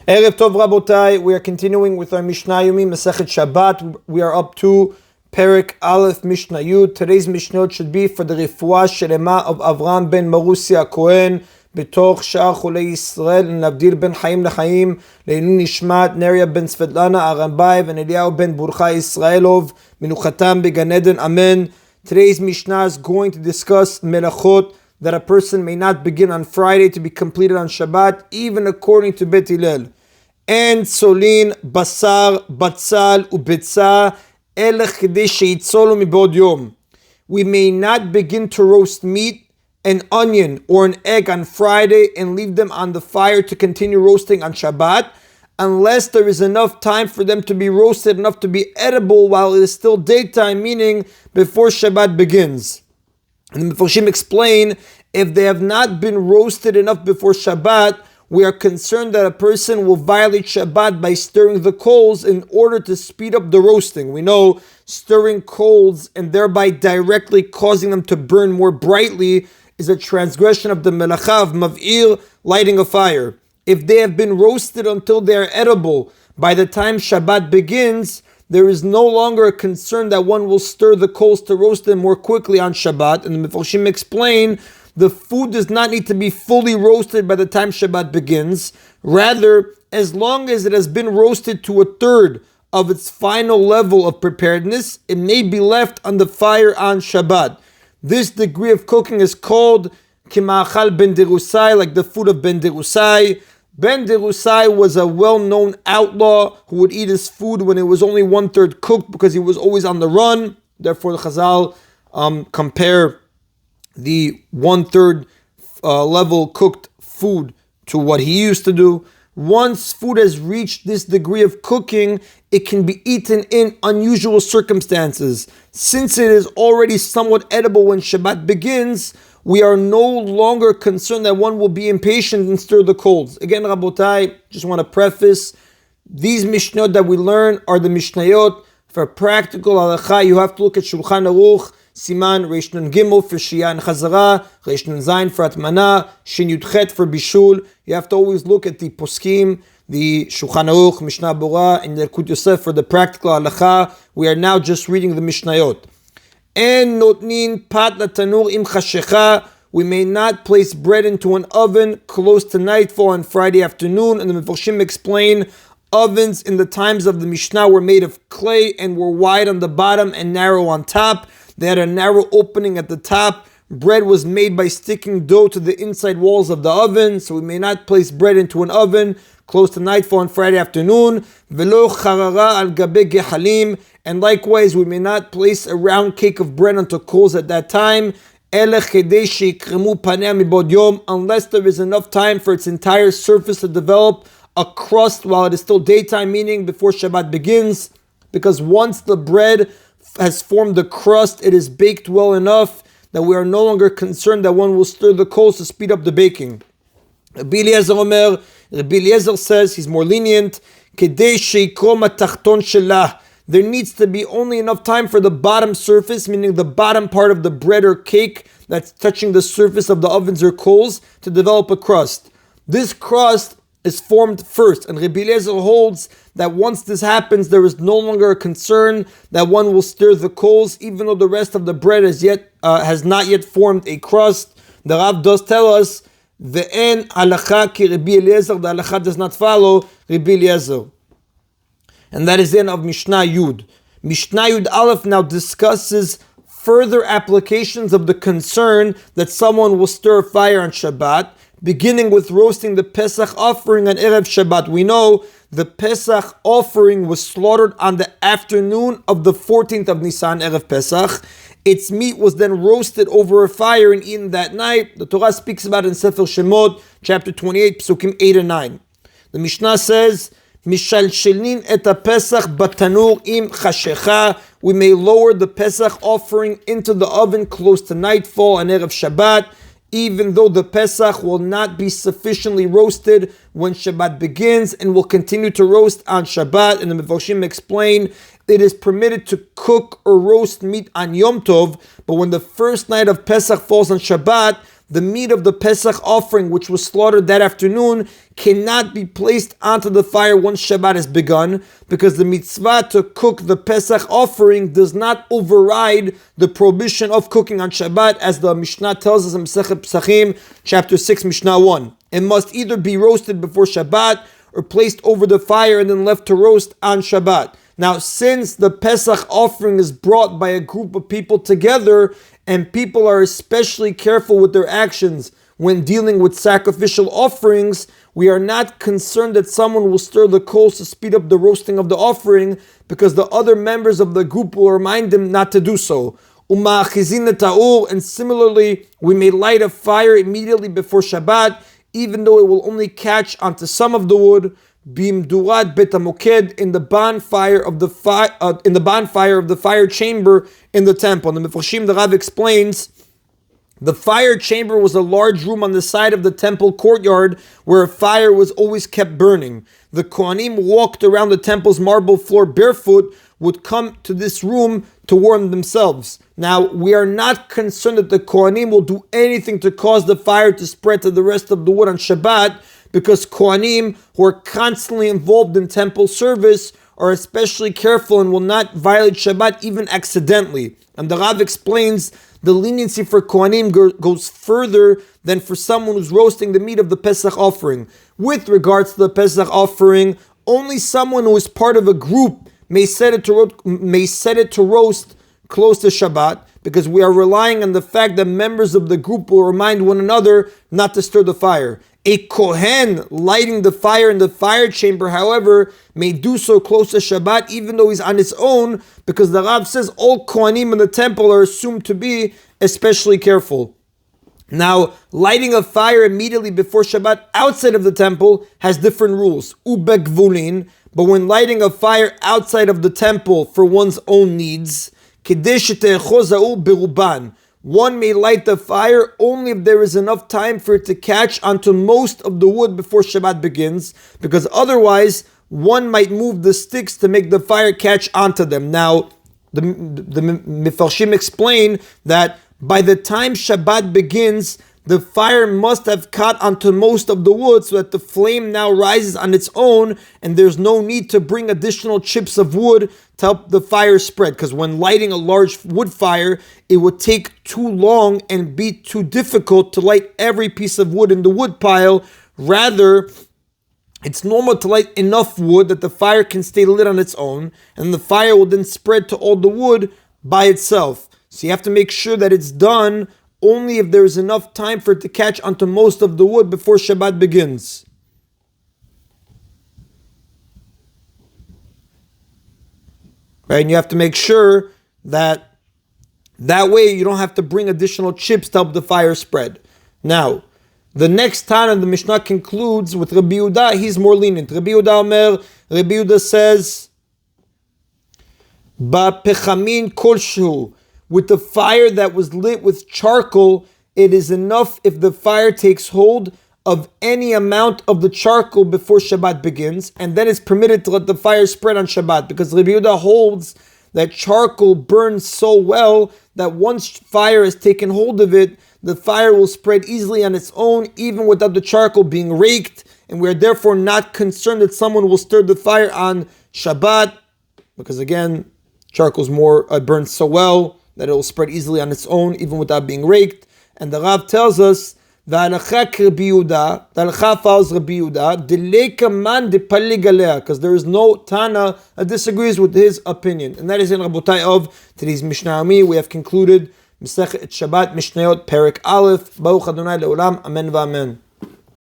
Erev Tov Rabotai, we are continuing with our Mishnah Yomi, Masechet Shabbat. We are up to Perek Aleph Mishnah Yud. Today's Mishnah should be for the Refuah Shelema of Avram ben Marusia Cohen, Betoch Sha'ar Chulei Yisrael, and Navdil ben Chaim Lechaim, Leinu Nishmat, Neria ben Svetlana Arambayev, and Eliyahu ben Burcha Yisraelov, Menuchatam Began Eden. Amen. Today's Mishnah is going to discuss melachot that a person may not begin on Friday to be completed on Shabbat, even according to Bet Hillel. And solin, basar, batzal, ubetza, elech kedei sheitzolu mibod yom. We may not begin to roast meat, an onion, or an egg on Friday and leave them on the fire to continue roasting on Shabbat, unless there is enough time for them to be roasted, enough to be edible while it is still daytime, meaning before Shabbat begins. And the Mefarshim explain, if they have not been roasted enough before Shabbat, we are concerned that a person will violate Shabbat by stirring the coals in order to speed up the roasting. We know stirring coals and thereby directly causing them to burn more brightly is a transgression of the melacha of mav'ir, lighting a fire. If they have been roasted until they are edible by the time Shabbat begins, there is no longer a concern that one will stir the coals to roast them more quickly on Shabbat. And the Mefarshim explain, the food does not need to be fully roasted by the time Shabbat begins. Rather, as long as it has been roasted to a third of its final level of preparedness, it may be left on the fire on Shabbat. This degree of cooking is called kima'achal ben derusai, like the food of ben derusai. Ben derusai was a well-known outlaw who would eat his food when it was only 1/3 cooked because he was always on the run. Therefore, the Chazal compare the 1/3 level cooked food to what he used to do. Once food has reached this degree of cooking, it can be eaten in unusual circumstances. Since it is already somewhat edible when Shabbat begins, we are no longer concerned that one will be impatient and stir the coals. Again, Rabotai, just want to preface, these Mishnayot that we learn are the Mishnayot. For practical halacha, you have to look at Shulchan Aruch, Siman Reish Nun Gimel for Shia and Chazara, Reish Nun Zayin for Atmana, Shin Yud Chet for Bishul. You have to always look at the Poskim, the Shulchan Aruch, Mishnah Bora, and Yerkut Yosef for the practical halacha. We are now just reading the Mishnayot. En notnin pat latanur im chashecha. We may not place bread into an oven close to nightfall on Friday afternoon. And the Mefarshim explain, ovens in the times of the Mishnah were made of clay and were wide on the bottom and narrow on top. They had a narrow opening at the top. Bread was made by sticking dough to the inside walls of the oven, so we may not place bread into an oven close to nightfall on Friday afternoon. Velo charara al gabe gehalim, and likewise we may not place a round cake of bread onto coals at that time. Unless there is enough time for its entire surface to develop a crust while it is still daytime, meaning before Shabbat begins. Because once the bread has formed the crust, it is baked well enough that we are no longer concerned that one will stir the coals to speed up the baking. Rabbi Eliezer says, he's more lenient, there needs to be only enough time for the bottom surface, meaning the bottom part of the bread or cake that's touching the surface of the ovens or coals, to develop a crust. This crust is formed first, and Rabbi Eliezer holds that once this happens, there is no longer a concern that one will stir the coals, even though the rest of the bread has not yet formed a crust. The Rav does tell us, Ve'en halacha ki Rabbi Eliezer, the halacha does not follow Rabbi Eliezer. And that is the end of Mishnah Yud. Mishnah Yud Aleph now discusses further applications of the concern that someone will stir a fire on Shabbat, beginning with roasting the Pesach offering on Erev Shabbat. We know the Pesach offering was slaughtered on the afternoon of the 14th of Nisan, Erev Pesach. Its meat was then roasted over a fire and eaten that night. The Torah speaks about it in Sefer Shemot, chapter 28, Psukim 8 and 9. The Mishnah says, Mishalshelin et Pesach batanur im chashecha. We may lower the Pesach offering into the oven close to nightfall on Erev Shabbat, even though the Pesach will not be sufficiently roasted when Shabbat begins and will continue to roast on Shabbat. And the Mefarshim explain, it is permitted to cook or roast meat on Yom Tov, but when the first night of Pesach falls on Shabbat, the meat of the Pesach offering, which was slaughtered that afternoon, cannot be placed onto the fire once Shabbat has begun, because the mitzvah to cook the Pesach offering does not override the prohibition of cooking on Shabbat, as the Mishnah tells us in Masechet Pesachim, chapter 6, Mishnah 1. It must either be roasted before Shabbat or placed over the fire and then left to roast on Shabbat. Now, since the Pesach offering is brought by a group of people together, and people are especially careful with their actions when dealing with sacrificial offerings, we are not concerned that someone will stir the coals to speed up the roasting of the offering, because the other members of the group will remind them not to do so. And similarly, we may light a fire immediately before Shabbat, even though it will only catch onto some of the wood, bimdurat bet hamoked, in the bonfire of the fire chamber in the temple. And the Mefarshim, the Rav explains, the fire chamber was a large room on the side of the temple courtyard where a fire was always kept burning. The Kohanim walked around the temple's marble floor barefoot, would come to this room to warm themselves. Now, we are not concerned that the Kohanim will do anything to cause the fire to spread to the rest of the wood on Shabbat, because Kohanim, who are constantly involved in temple service, are especially careful and will not violate Shabbat even accidentally. And the Rav explains the leniency for Kohanim goes further than for someone who's roasting the meat of the Pesach offering. With regards to the Pesach offering, only someone who is part of a group may set it to roast close to Shabbat, because we are relying on the fact that members of the group will remind one another not to stir the fire. A Kohen lighting the fire in the fire chamber, however, may do so close to Shabbat, even though he's on his own, because the Rav says all Kohanim in the temple are assumed to be especially careful. Now, lighting a fire immediately before Shabbat outside of the temple has different rules. Ubegvulin, but when lighting a fire outside of the temple for one's own needs, one may light the fire only if there is enough time for it to catch onto most of the wood before Shabbat begins, because otherwise one might move the sticks to make the fire catch onto them. Now, the Mefarshim explain that by the time Shabbat begins, the fire must have caught onto most of the wood, so that the flame now rises on its own, and there's no need to bring additional chips of wood to help the fire spread. Because when lighting a large wood fire, it would take too long and be too difficult to light every piece of wood in the wood pile. Rather, it's normal to light enough wood that the fire can stay lit on its own, and the fire will then spread to all the wood by itself. So you have to make sure that it's done only if there is enough time for it to catch onto most of the wood before Shabbat begins. Right, and you have to make sure that way you don't have to bring additional chips to help the fire spread. Now, the next Tana, the Mishnah concludes with Rabbi Yehuda. He's more lenient. Rabbi Yehuda says, Ba pechamin kolshu, with the fire that was lit with charcoal, it is enough if the fire takes hold of any amount of the charcoal before Shabbat begins, and then it's permitted to let the fire spread on Shabbat, because Rabbi Yehuda holds that charcoal burns so well that once fire has taken hold of it, the fire will spread easily on its own, even without the charcoal being raked, and we are therefore not concerned that someone will stir the fire on Shabbat, because again, charcoal burns so well that it will spread easily on its own, even without being raked. And the Rav tells us, the halacha follows Rabbi Yehuda, because there is no Tana that disagrees with his opinion. And that is in Rabotai of today's Mishnah Yomi. We have concluded Masechet Shabbat, Mishnayot, Perek Aleph. Baruch Adonai Le'olam, Amen v'Amen.